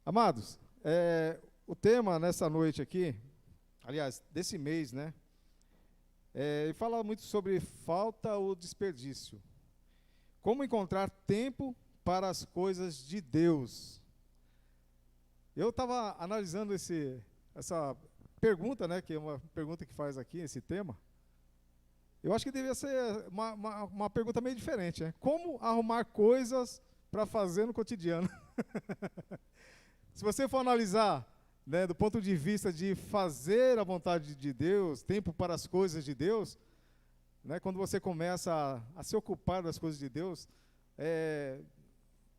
Amados, o tema nessa noite aqui, aliás, desse mês, né? Ele fala muito sobre falta ou desperdício. Como encontrar tempo para as coisas de Deus. Eu estava analisando essa pergunta, né? Que é uma pergunta que faz aqui, esse tema. Eu acho que devia ser uma pergunta meio diferente, né? Como arrumar coisas para fazer no cotidiano? Se você for analisar, né, do ponto de vista de fazer a vontade de Deus, tempo para as coisas de Deus, né, quando você começa a se ocupar das coisas de Deus,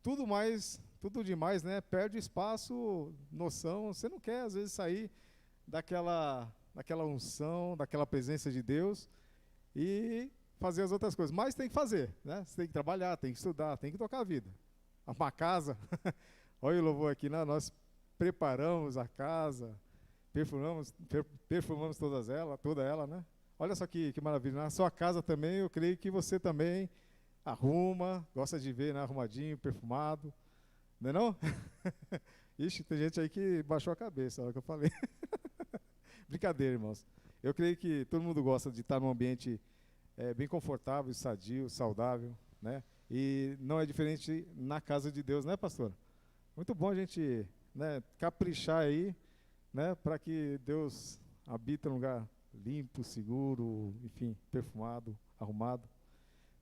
tudo demais, né, perde espaço, noção. Você não quer, às vezes, sair daquela unção, daquela presença de Deus e fazer as outras coisas. Mas tem que fazer, né? Você tem que trabalhar, tem que estudar, tem que tocar a vida. Arrumar casa. Olha o louvor aqui, né? Nós preparamos a casa, perfumamos toda ela, né? Olha só que maravilha. Na sua casa também, eu creio que você também arruma, gosta de ver, né, arrumadinho, perfumado. Não é não? Ixi, tem gente aí que baixou a cabeça na hora que eu falei. Brincadeira, irmãos. Eu creio que todo mundo gosta de estar num ambiente bem confortável, sadio, saudável, né? E não é diferente na casa de Deus, né, pastor? Muito bom a gente, né, caprichar aí, né, para que Deus habite num lugar limpo, seguro, enfim, perfumado, arrumado.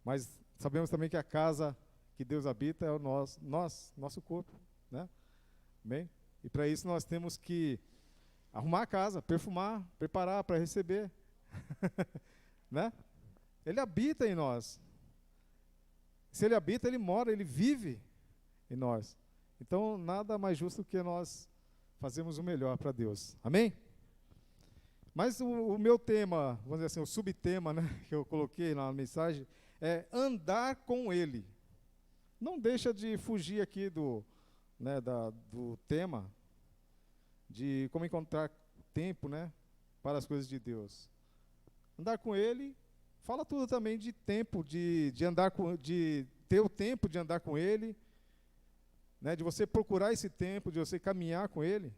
Mas sabemos também que a casa que Deus habita é o nosso corpo, né? Bem? E para isso nós temos que arrumar a casa, perfumar, preparar para receber, né? Ele habita em nós. Se ele habita, ele mora, ele vive em nós. Então, nada mais justo que nós fazermos o melhor para Deus. Amém? Mas o meu tema, vamos dizer assim, o subtema, né, que eu coloquei na mensagem, é andar com Ele. Não deixa de fugir aqui do tema de como encontrar tempo, né, para as coisas de Deus. Andar com Ele, fala tudo também de tempo, de ter o tempo de andar com Ele, né, de você procurar esse tempo, de você caminhar com Ele.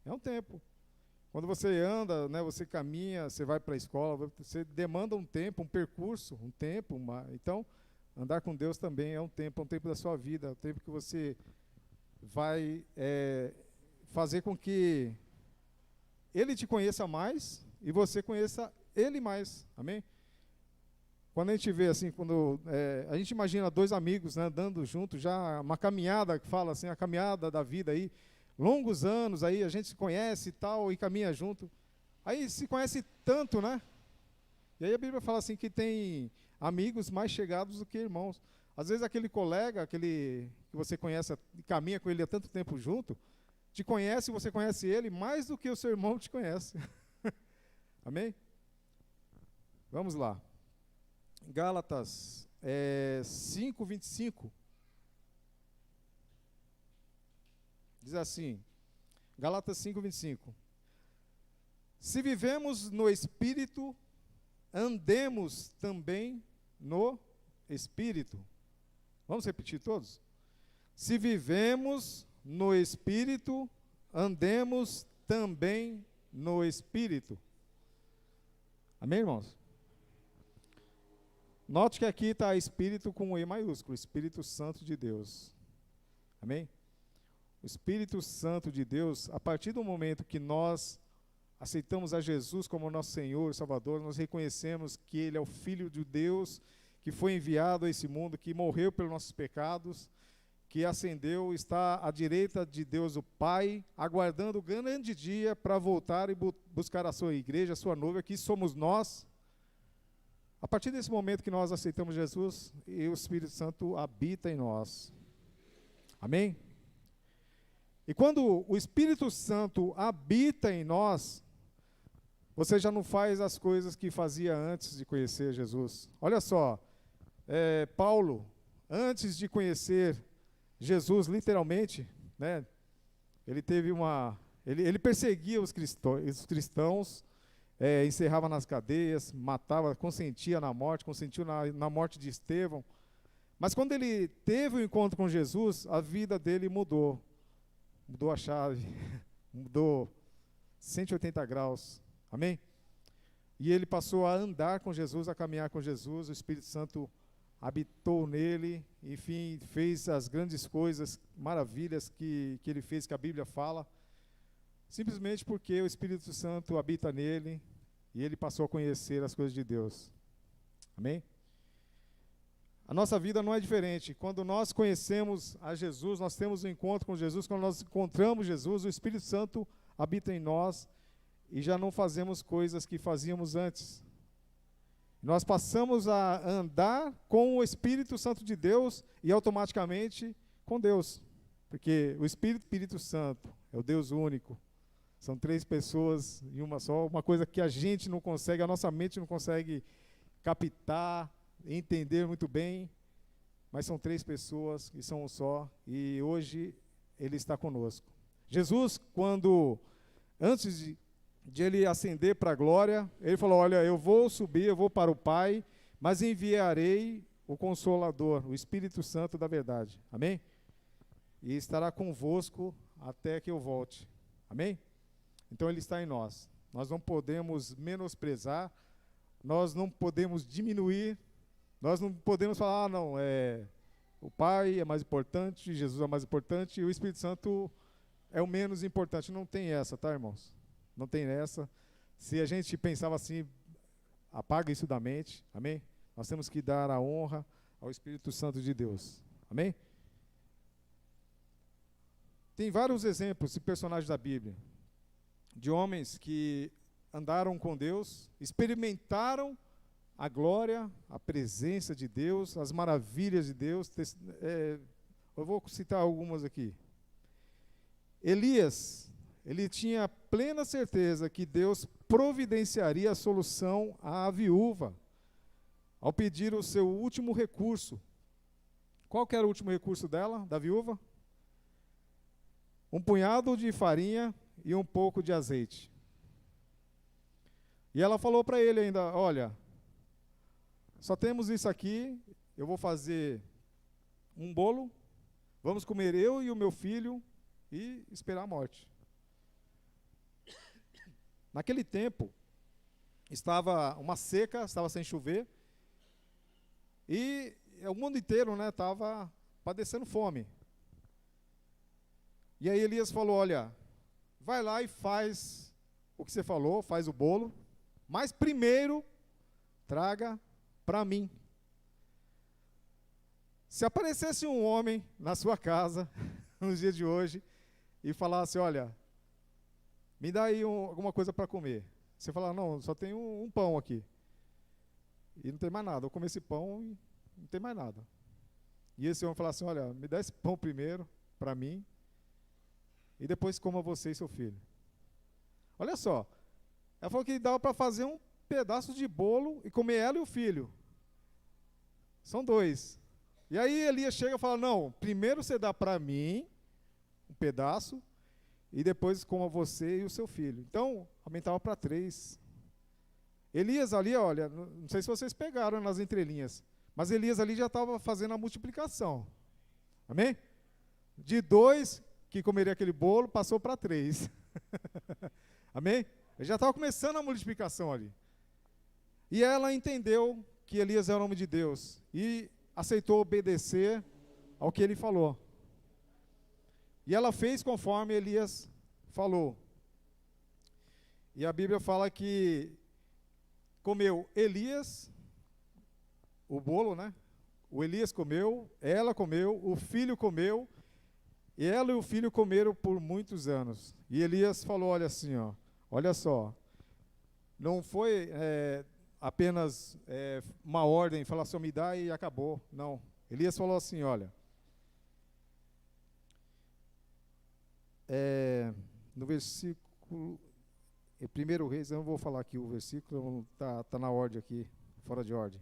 É um tempo. Quando você anda, né, você caminha, você vai para a escola, você demanda um tempo, um percurso, um tempo. Então, andar com Deus também é um tempo da sua vida, é um tempo que você vai fazer com que Ele te conheça mais e você conheça Ele mais. Amém? Quando a gente vê assim, a gente imagina dois amigos, né, andando juntos, já uma caminhada, que fala assim, a caminhada da vida aí, longos anos aí, a gente se conhece e tal, e caminha junto. Aí se conhece tanto, né? E aí a Bíblia fala assim que tem amigos mais chegados do que irmãos. Às vezes aquele colega, aquele que você conhece e caminha com ele há tanto tempo junto, te conhece e você conhece ele mais do que o seu irmão te conhece. Amém? Vamos lá. Gálatas 5:25 diz assim, Gálatas 5:25: se vivemos no Espírito, andemos também no Espírito. Vamos repetir todos? Se vivemos no Espírito, andemos também no Espírito. Amém, irmãos? Note que aqui está Espírito com E maiúsculo, Espírito Santo de Deus. Amém? O Espírito Santo de Deus, a partir do momento que nós aceitamos a Jesus como nosso Senhor e Salvador, nós reconhecemos que Ele é o Filho de Deus, que foi enviado a esse mundo, que morreu pelos nossos pecados, que ascendeu, está à direita de Deus o Pai, aguardando o grande dia para voltar e buscar a sua igreja, a sua noiva, que somos nós. A partir desse momento que nós aceitamos Jesus, e o Espírito Santo habita em nós. Amém? E quando o Espírito Santo habita em nós, você já não faz as coisas que fazia antes de conhecer Jesus. Olha só, Paulo, antes de conhecer Jesus, literalmente, né, ele perseguia os cristãos, encerrava nas cadeias, matava, consentia na morte, consentiu na morte de Estevão. Mas quando ele teve o encontro com Jesus, a vida dele mudou. mudou a chave, mudou 180 graus. Amém? E ele passou a andar com Jesus, a caminhar com Jesus, o Espírito Santo habitou nele, enfim, fez as grandes coisas, maravilhas que ele fez, que a Bíblia fala, simplesmente porque o Espírito Santo habita nele e ele passou a conhecer as coisas de Deus. Amém? A nossa vida não é diferente. Quando nós conhecemos a Jesus, nós temos um encontro com Jesus, quando nós encontramos Jesus, o Espírito Santo habita em nós e já não fazemos coisas que fazíamos antes. Nós passamos a andar com o Espírito Santo de Deus e automaticamente com Deus. Porque o Espírito Santo é o Deus único. São 3 pessoas em uma só, uma coisa que a gente não consegue, a nossa mente não consegue captar, entender muito bem, mas são 3 pessoas que são um só, e hoje ele está conosco. Jesus, antes de ele ascender para a glória, ele falou, olha, eu vou subir, eu vou para o Pai, mas enviarei o Consolador, o Espírito Santo da verdade. Amém? E estará convosco até que eu volte. Amém? Então ele está em nós. Nós não podemos menosprezar, nós não podemos diminuir, nós não podemos falar, o Pai é mais importante, Jesus é mais importante, e o Espírito Santo é o menos importante. Não tem essa, tá, irmãos? Não tem essa. Se a gente pensava assim, apaga isso da mente, amém? Nós temos que dar a honra ao Espírito Santo de Deus, amém? Tem vários exemplos de personagens da Bíblia, de homens que andaram com Deus, experimentaram a glória, a presença de Deus, as maravilhas de Deus. Eu vou citar algumas aqui. Elias, ele tinha plena certeza que Deus providenciaria a solução à viúva, ao pedir o seu último recurso. Qual que era o último recurso dela, da viúva? Um punhado de farinha e um pouco de azeite. E ela falou para ele ainda, olha, só temos isso aqui, eu vou fazer um bolo, vamos comer eu e o meu filho e esperar a morte. Naquele tempo, estava uma seca, estava sem chover, e o mundo inteiro estava padecendo fome. E aí Elias falou, olha, vai lá e faz o que você falou, faz o bolo, mas primeiro traga para mim. Se aparecesse um homem na sua casa, nos dias de hoje, e falasse, olha, me dá aí alguma coisa para comer. Você fala, não, só tem um pão aqui. E não tem mais nada. Eu comer esse pão e não tem mais nada. E esse homem fala assim, olha, me dá esse pão primeiro, para mim, e depois coma você e seu filho. Olha só, ela falou que dava para fazer um pedaço de bolo e comer ela e o filho. São 2. E aí Elias chega e fala, não, primeiro você dá para mim um pedaço e depois coma você e o seu filho. Então, aumentava para 3. Elias ali, olha, não sei se vocês pegaram nas entrelinhas, mas Elias ali já estava fazendo a multiplicação. Amém? De 2 que comeria aquele bolo, passou para 3. Amém? Ele já estava começando a multiplicação ali. E ela entendeu que Elias era o homem de Deus e aceitou obedecer ao que ele falou. E ela fez conforme Elias falou. E a Bíblia fala que comeu Elias, o bolo, O Elias comeu, ela comeu, o filho comeu, e ela e o filho comeram por muitos anos. E Elias falou, olha assim, olha só, não foi apenas uma ordem, falar assim, me dá e acabou. Não. Elias falou assim, olha, no versículo, 1 Reis, eu não vou falar aqui o versículo, está na ordem aqui, fora de ordem.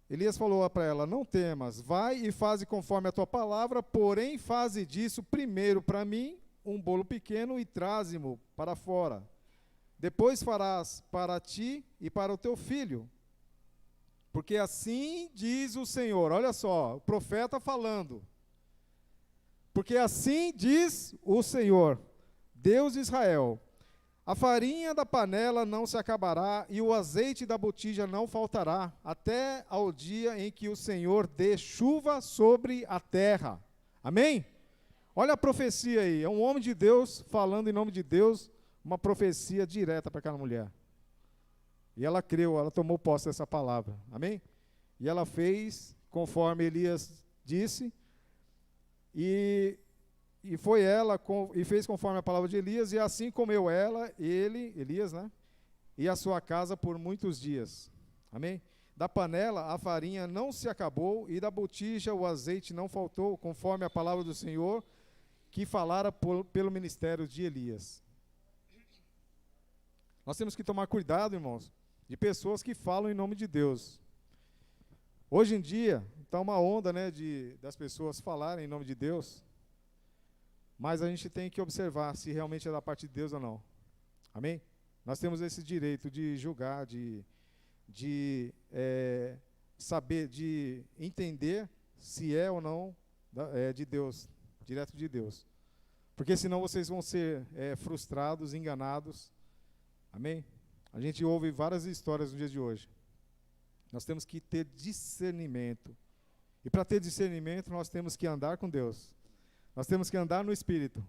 Elias falou para ela, não temas, vai e faze conforme a tua palavra, porém faze disso primeiro para mim um bolo pequeno e traze-mo para fora. Depois farás para ti e para o teu filho. Porque assim diz o Senhor, olha só, o profeta falando. Porque assim diz o Senhor, Deus de Israel: a farinha da panela não se acabará e o azeite da botija não faltará, até ao dia em que o Senhor dê chuva sobre a terra. Amém? Olha a profecia aí, é um homem de Deus falando em nome de Deus, uma profecia direta para aquela mulher. E ela creu, ela tomou posse dessa palavra. Amém? E ela fez conforme Elias disse, e foi ela, e fez conforme a palavra de Elias, e assim comeu ela, ele, Elias, né? E a sua casa por muitos dias. Amém? Da panela a farinha não se acabou, e da botija o azeite não faltou, conforme a palavra do Senhor, que falara pelo ministério de Elias. Nós temos que tomar cuidado, irmãos, de pessoas que falam em nome de Deus. Hoje em dia, está uma onda, né, das pessoas falarem em nome de Deus, mas a gente tem que observar se realmente é da parte de Deus ou não. Amém? Nós temos esse direito de julgar, de saber, de entender se é ou não de Deus, direto de Deus. Porque senão vocês vão ser frustrados, enganados. Amém? A gente ouve várias histórias no dia de hoje. Nós temos que ter discernimento. E para ter discernimento, nós temos que andar com Deus. Nós temos que andar no Espírito.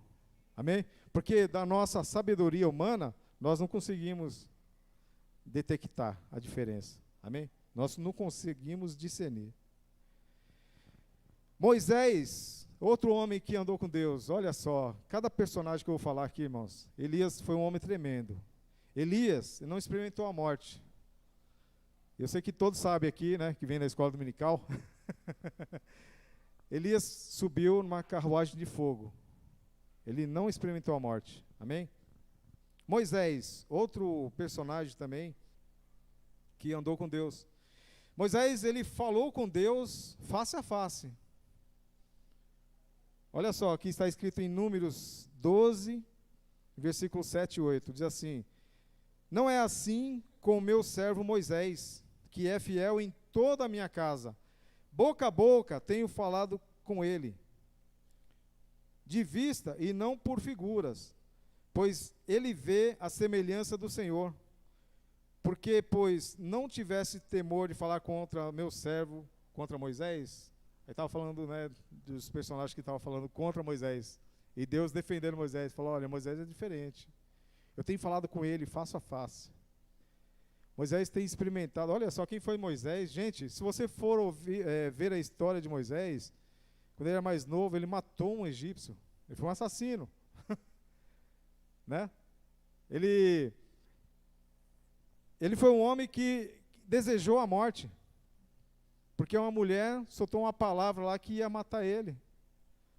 Amém? Porque da nossa sabedoria humana, nós não conseguimos detectar a diferença. Amém? Nós não conseguimos discernir. Moisés, outro homem que andou com Deus, olha só, cada personagem que eu vou falar aqui, irmãos. Elias foi um homem tremendo. Elias não experimentou a morte. Eu sei que todos sabem aqui, né, que vem da escola dominical. Elias subiu numa carruagem de fogo. Ele não experimentou a morte. Amém? Moisés, outro personagem também, que andou com Deus. Moisés, ele falou com Deus face a face. Olha só, aqui está escrito em Números 12, versículos 7 e 8. Diz assim: não é assim com o meu servo Moisés, que é fiel em toda a minha casa. Boca a boca tenho falado com ele, de vista e não por figuras, pois ele vê a semelhança do Senhor. Porque, pois, não tivesse temor de falar contra meu servo, contra Moisés. Ele estava falando, né, dos personagens que estavam falando contra Moisés. E Deus defendendo Moisés. Falou: olha, Moisés é diferente. Eu tenho falado com ele face a face. Moisés tem experimentado. Olha só quem foi Moisés. Gente, se você for ver a história de Moisés, quando ele era mais novo, ele matou um egípcio. Ele foi um assassino. Né? Ele foi um homem que desejou a morte. Porque uma mulher soltou uma palavra lá que ia matar ele.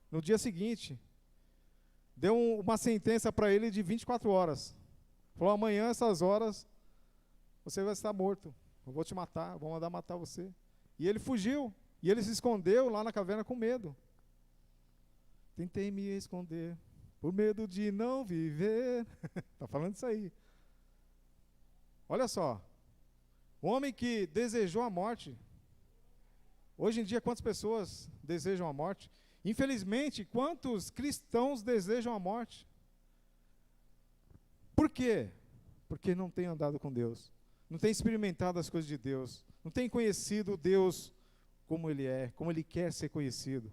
No dia seguinte. Deu uma sentença para ele de 24 horas. Falou: amanhã, essas horas, você vai estar morto. Eu vou te matar, vou mandar matar você. E ele fugiu. E ele se escondeu lá na caverna com medo. Tentei me esconder, por medo de não viver. Está falando isso aí. Olha só. O homem que desejou a morte. Hoje em dia, quantas pessoas desejam a morte? Infelizmente, quantos cristãos desejam a morte? Por quê? Porque não tem andado com Deus. Não tem experimentado as coisas de Deus. Não tem conhecido Deus como Ele é, como Ele quer ser conhecido.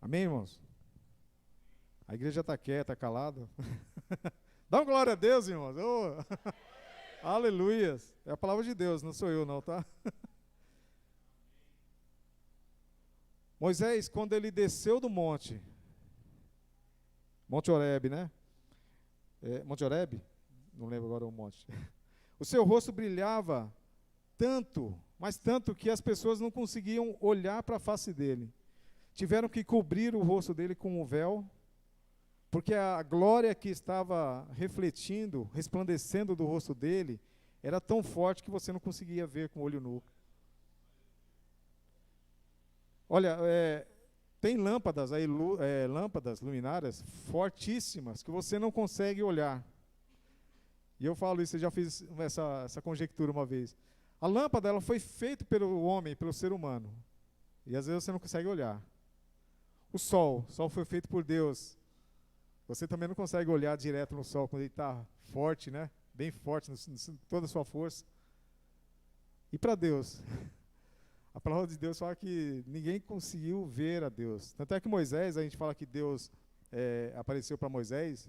Amém, irmãos? A igreja está quieta, calada. Dá uma glória a Deus, irmãos. Oh. Aleluias. É a palavra de Deus, não sou eu não, tá? Moisés, quando ele desceu do monte Horebe, né? Monte Horebe? Não lembro agora o monte. O seu rosto brilhava tanto, mas tanto que as pessoas não conseguiam olhar para a face dele. Tiveram que cobrir o rosto dele com um véu, porque a glória que estava refletindo, resplandecendo do rosto dele, era tão forte que você não conseguia ver com o olho nu. Olha, tem lâmpadas aí, lâmpadas luminárias fortíssimas que você não consegue olhar. E eu falo isso, eu já fiz essa conjectura uma vez. A lâmpada, ela foi feita pelo homem, pelo ser humano. E às vezes você não consegue olhar. O sol foi feito por Deus. Você também não consegue olhar direto no sol quando ele está forte, né? Bem forte, toda a sua força. E para Deus? A palavra de Deus fala que ninguém conseguiu ver a Deus. Tanto é que Moisés, a gente fala que Deus apareceu para Moisés,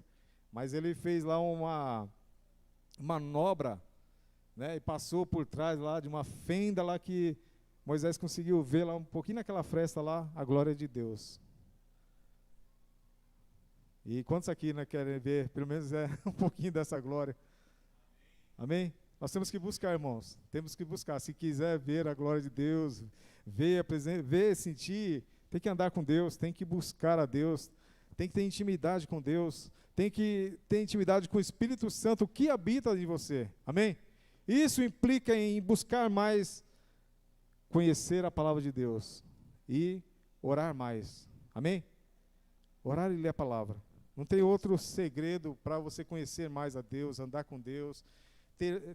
mas ele fez lá uma manobra, né? E passou por trás lá de uma fenda lá que Moisés conseguiu ver lá um pouquinho naquela fresta lá a glória de Deus. E quantos aqui, né, querem ver, pelo menos um pouquinho dessa glória? Amém? Nós temos que buscar, irmãos. Temos que buscar. Se quiser ver a glória de Deus, ver, sentir, tem que andar com Deus, tem que buscar a Deus, tem que ter intimidade com Deus, tem que ter intimidade com o Espírito Santo que habita em você. Amém? Isso implica em buscar mais conhecer a palavra de Deus e orar mais. Amém? Orar e ler a palavra. Não tem outro segredo para você conhecer mais a Deus, andar com Deus,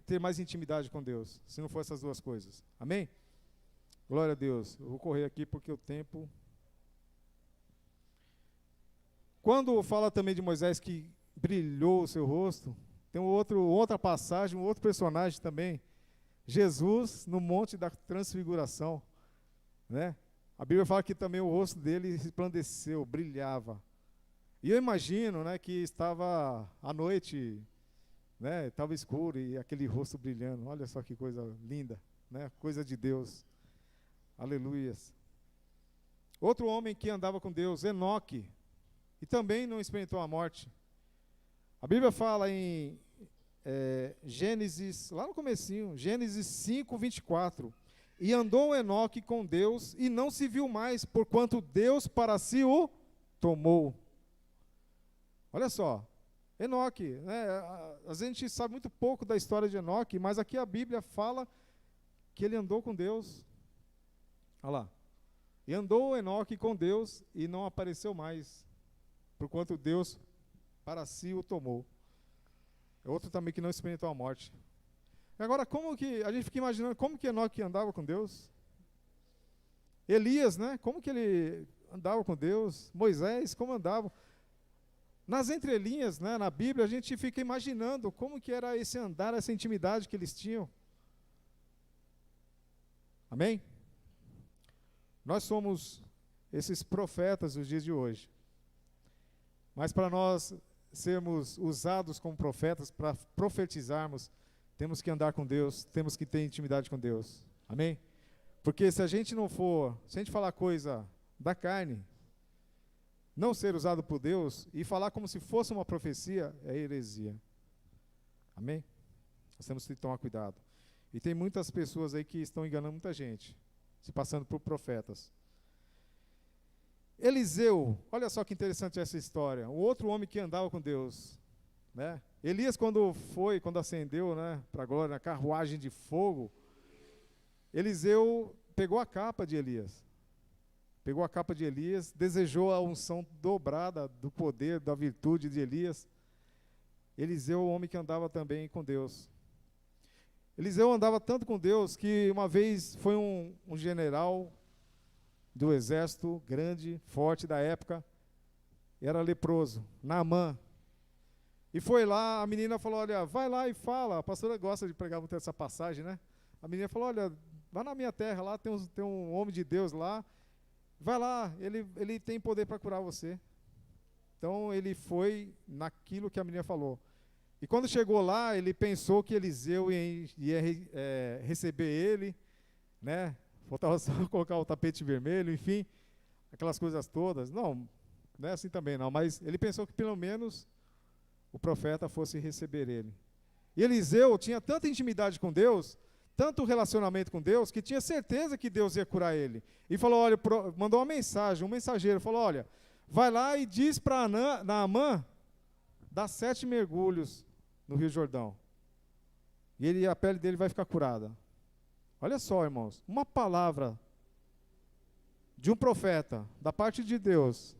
ter mais intimidade com Deus, se não for essas duas coisas. Amém? Glória a Deus. Eu vou correr aqui porque o tempo... Quando fala também de Moisés que brilhou o seu rosto, tem outra passagem, um outro personagem também, Jesus no Monte da Transfiguração, né? A Bíblia fala que também o rosto dele resplandeceu, brilhava. E eu imagino, né, que estava à noite, né, estava escuro e aquele rosto brilhando. Olha só que coisa linda, né? Coisa de Deus. Aleluias. Outro homem que andava com Deus, Enoque, e também não experimentou a morte. A Bíblia fala em Gênesis, lá no comecinho, Gênesis 5, 24. E andou Enoque com Deus e não se viu mais, porquanto Deus para si o tomou. Olha só, Enoque, né, a gente sabe muito pouco da história de Enoque, mas aqui a Bíblia fala que ele andou com Deus. Olha lá. E andou Enoque com Deus e não apareceu mais, porquanto Deus para si o tomou. Outro também que não experimentou a morte. Agora, como que a gente fica imaginando como que Enoque andava com Deus? Elias, né? Como que ele andava com Deus? Moisés, como andava? Nas entrelinhas, né, na Bíblia, a gente fica imaginando como que era esse andar, essa intimidade que eles tinham. Amém? Nós somos esses profetas dos dias de hoje. Mas para nós sermos usados como profetas, para profetizarmos, temos que andar com Deus, temos que ter intimidade com Deus. Amém? Porque se a gente falar coisa da carne, não ser usado por Deus e falar como se fosse uma profecia, é heresia. Amém? Nós temos que tomar cuidado. E tem muitas pessoas aí que estão enganando muita gente, se passando por profetas. Eliseu, olha só que interessante essa história. O outro homem que andava com Deus, né? Elias, quando ascendeu, né, para a glória, na carruagem de fogo, Eliseu pegou a capa de Elias. Pegou a capa de Elias, desejou a unção dobrada do poder, da virtude de Elias. Eliseu, o homem que andava também com Deus. Eliseu andava tanto com Deus que uma vez foi um general do exército grande, forte da época, era leproso, Naamã. E foi lá, a menina falou, olha, vai lá e fala, a pastora gosta de pregar muito essa passagem, né? A menina falou, olha, vai na minha terra lá, tem um homem de Deus lá, vai lá, ele tem poder para curar você. Então ele foi naquilo que a menina falou. E quando chegou lá, ele pensou que Eliseu ia receber ele, né? Faltava só colocar o tapete vermelho, enfim, aquelas coisas todas. Não é assim também não, mas ele pensou que pelo menos o profeta fosse receber ele. E Eliseu tinha tanta intimidade com Deus, tanto relacionamento com Deus, que tinha certeza que Deus ia curar ele. E falou, olha, mandou uma mensagem, um mensageiro, falou, olha, vai lá e diz para Naamã, dá 7 mergulhos no Rio Jordão. E a pele dele vai ficar curada. Olha só, irmãos, uma palavra de um profeta, da parte de Deus.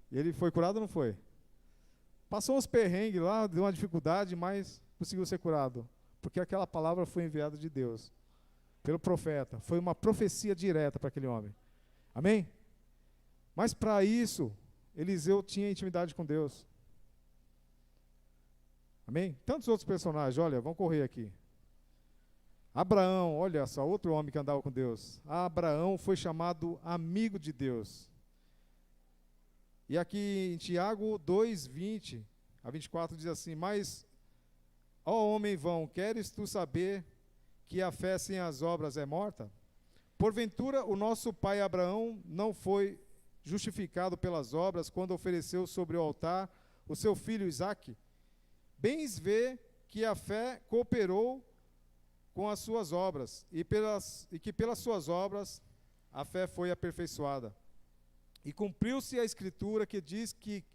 Ele foi curado ou não foi? Passou uns perrengues lá, deu uma dificuldade, mas conseguiu ser curado. Porque aquela palavra foi enviada de Deus, pelo profeta. Foi uma profecia direta para aquele homem. Amém? Mas para isso, Eliseu tinha intimidade com Deus. Amém? Tantos outros personagens, olha, vamos correr aqui. Abraão, olha só, outro homem que andava com Deus. Abraão foi chamado amigo de Deus. E aqui em Tiago 2, 20 a 24 diz assim: Mas, ó homem vão, queres tu saber que a fé sem as obras é morta? Porventura o nosso pai Abraão não foi justificado pelas obras quando ofereceu sobre o altar o seu filho Isaque? Bens vê que a fé cooperou com as suas obras, e que pelas suas obras a fé foi aperfeiçoada. E cumpriu-se a escritura que diz que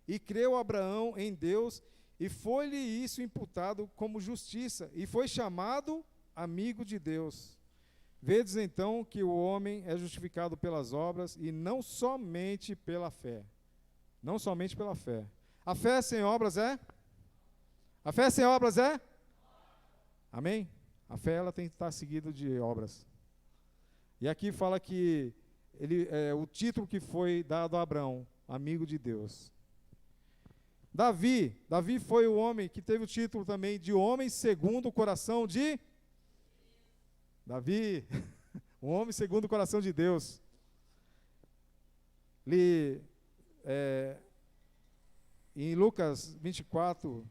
e creu Abraão em Deus, e foi-lhe isso imputado como justiça, e foi chamado amigo de Deus. Vedes então que o homem é justificado pelas obras, e não somente pela fé. Não somente pela fé. A fé sem obras é? A fé sem obras é? Amém? A fé ela tem que estar seguida de obras. E aqui fala que o título que foi dado a Abraão, amigo de Deus. Davi foi o homem que teve o título também de homem segundo o coração de Davi, um homem segundo o coração de Deus. Em Lucas 24,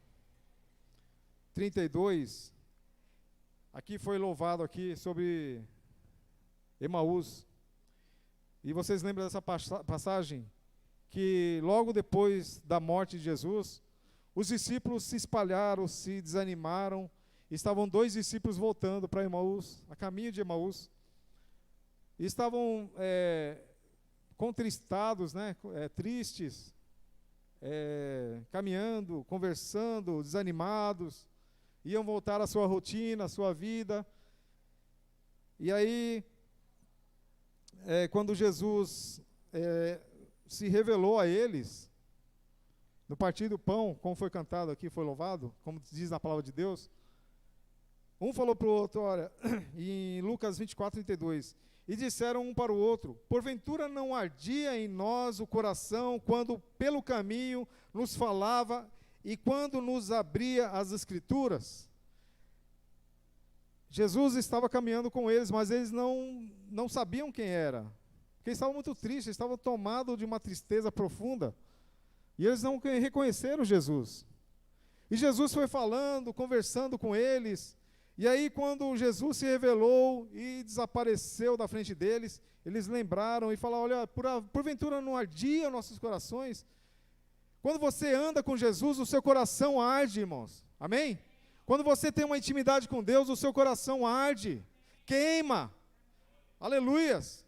32, aqui foi louvado aqui sobre Emaús. E vocês lembram dessa passagem? Que logo depois da morte de Jesus, os discípulos se espalharam, se desanimaram. Estavam 2 discípulos voltando para Emaús, a caminho de Emaús. E estavam contristados, né, tristes, caminhando, conversando, desanimados. Iam voltar à sua rotina, à sua vida. E aí, quando Jesus se revelou a eles, no partir do pão, como foi cantado aqui, foi louvado, como diz na palavra de Deus, um falou para o outro, olha, em Lucas 24, 32, e disseram um para o outro: porventura não ardia em nós o coração, quando pelo caminho nos falava, e quando nos abria as Escrituras? Jesus estava caminhando com eles, mas eles não sabiam quem era, porque estavam muito tristes, estavam tomados de uma tristeza profunda, e eles não reconheceram Jesus. E Jesus foi falando, conversando com eles, e aí quando Jesus se revelou e desapareceu da frente deles, eles lembraram e falaram: olha, porventura não ardia nossos corações? Quando você anda com Jesus, o seu coração arde, irmãos. Amém? Quando você tem uma intimidade com Deus, o seu coração arde, queima. Aleluias.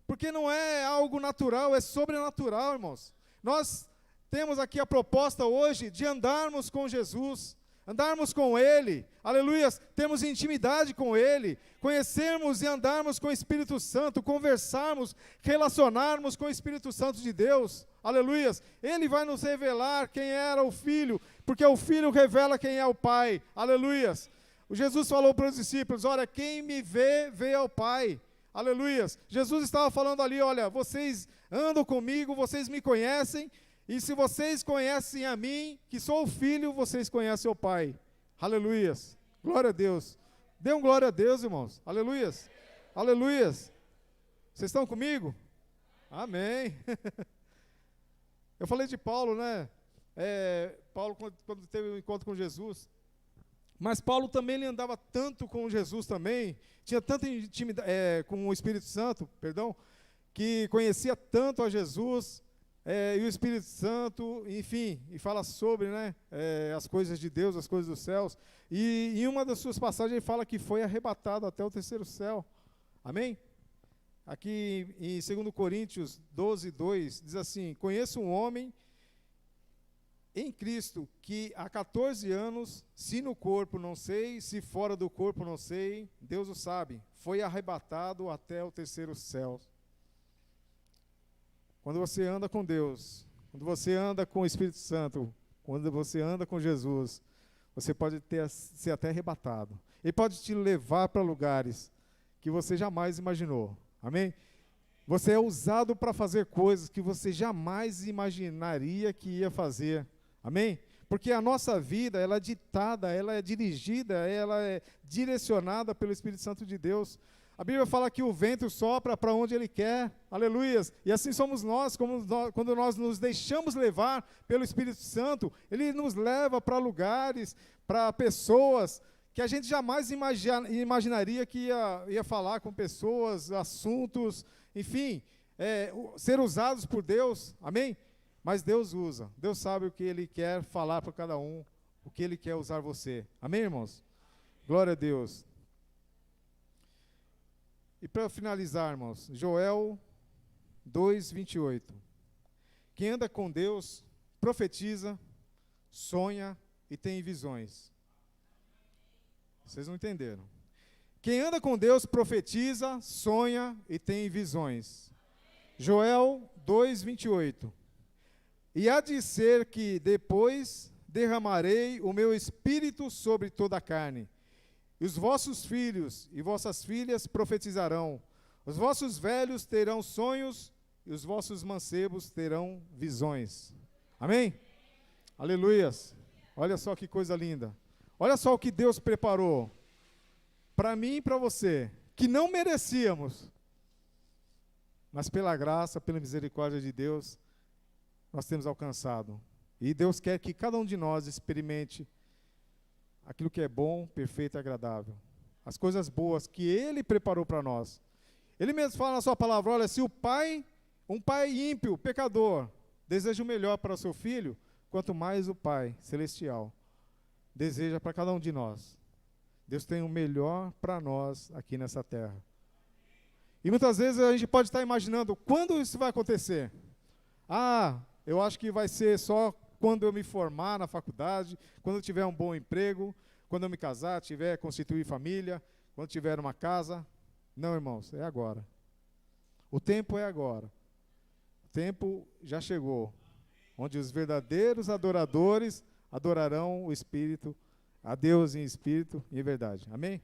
Porque não é algo natural, é sobrenatural, irmãos. Nós temos aqui a proposta hoje de andarmos com Jesus, andarmos com Ele, aleluias, termos intimidade com Ele, conhecermos e andarmos com o Espírito Santo, conversarmos, relacionarmos com o Espírito Santo de Deus, aleluias. Ele vai nos revelar quem era o Filho, porque o Filho revela quem é o Pai, aleluias. O Jesus falou para os discípulos: olha, quem me vê, vê ao Pai. Aleluias. Jesus estava falando ali: olha, vocês andam comigo, vocês me conhecem, e se vocês conhecem a mim, que sou o Filho, vocês conhecem o Pai. Aleluias. Glória a Deus. Dê um glória a Deus, irmãos. Aleluias. Aleluias. Vocês estão comigo? Amém. Eu falei de Paulo, né? Paulo, quando teve um encontro com Jesus, mas Paulo também ele andava tanto com Jesus também, tinha tanta intimidade com o Espírito Santo, perdão, que conhecia tanto a Jesus, e o Espírito Santo, enfim, e fala sobre, né, as coisas de Deus, as coisas dos céus, e em uma das suas passagens ele fala que foi arrebatado até o 3º céu, amém? Aqui em 2 Coríntios 12, 2, diz assim: conheço um homem em Cristo, que há 14 anos, se no corpo não sei, se fora do corpo não sei, Deus o sabe, foi arrebatado até o 3º céu. Quando você anda com Deus, quando você anda com o Espírito Santo, quando você anda com Jesus, você pode ser até arrebatado. Ele pode te levar para lugares que você jamais imaginou. Amém? Você é usado para fazer coisas que você jamais imaginaria que ia fazer. Amém? Porque a nossa vida, ela é ditada, ela é dirigida, ela é direcionada pelo Espírito Santo de Deus. A Bíblia fala que o vento sopra para onde Ele quer. Aleluias. E assim somos nós, quando nós nos deixamos levar pelo Espírito Santo, Ele nos leva para lugares, para pessoas que a gente jamais imaginaria que ia falar com pessoas, assuntos, enfim, ser usados por Deus. Amém? Mas Deus usa. Deus sabe o que Ele quer falar para cada um, o que Ele quer usar você. Amém, irmãos? Glória a Deus. E para finalizar, irmãos, Joel 2:28. Quem anda com Deus, profetiza, sonha e tem visões. Vocês não entenderam. Quem anda com Deus, profetiza, sonha e tem visões. Joel 2:28. E há de ser que depois derramarei o meu espírito sobre toda a carne. E os vossos filhos e vossas filhas profetizarão. Os vossos velhos terão sonhos e os vossos mancebos terão visões. Amém? Aleluias. Olha só que coisa linda. Olha só o que Deus preparou para mim e para você, que não merecíamos. Mas pela graça, pela misericórdia de Deus, nós temos alcançado. E Deus quer que cada um de nós experimente aquilo que é bom, perfeito e agradável. As coisas boas que Ele preparou para nós. Ele mesmo fala na sua palavra, olha, se um pai ímpio, pecador, deseja o melhor para o seu filho, quanto mais o Pai celestial deseja para cada um de nós. Deus tem o melhor para nós aqui nessa terra. E muitas vezes a gente pode estar imaginando, quando isso vai acontecer? Eu acho que vai ser só quando eu me formar na faculdade, quando eu tiver um bom emprego, quando eu me casar, constituir família, quando tiver uma casa. Não, irmãos, é agora. O tempo é agora. O tempo já chegou, onde os verdadeiros adoradores adorarão o Espírito, a Deus em espírito e em verdade. Amém?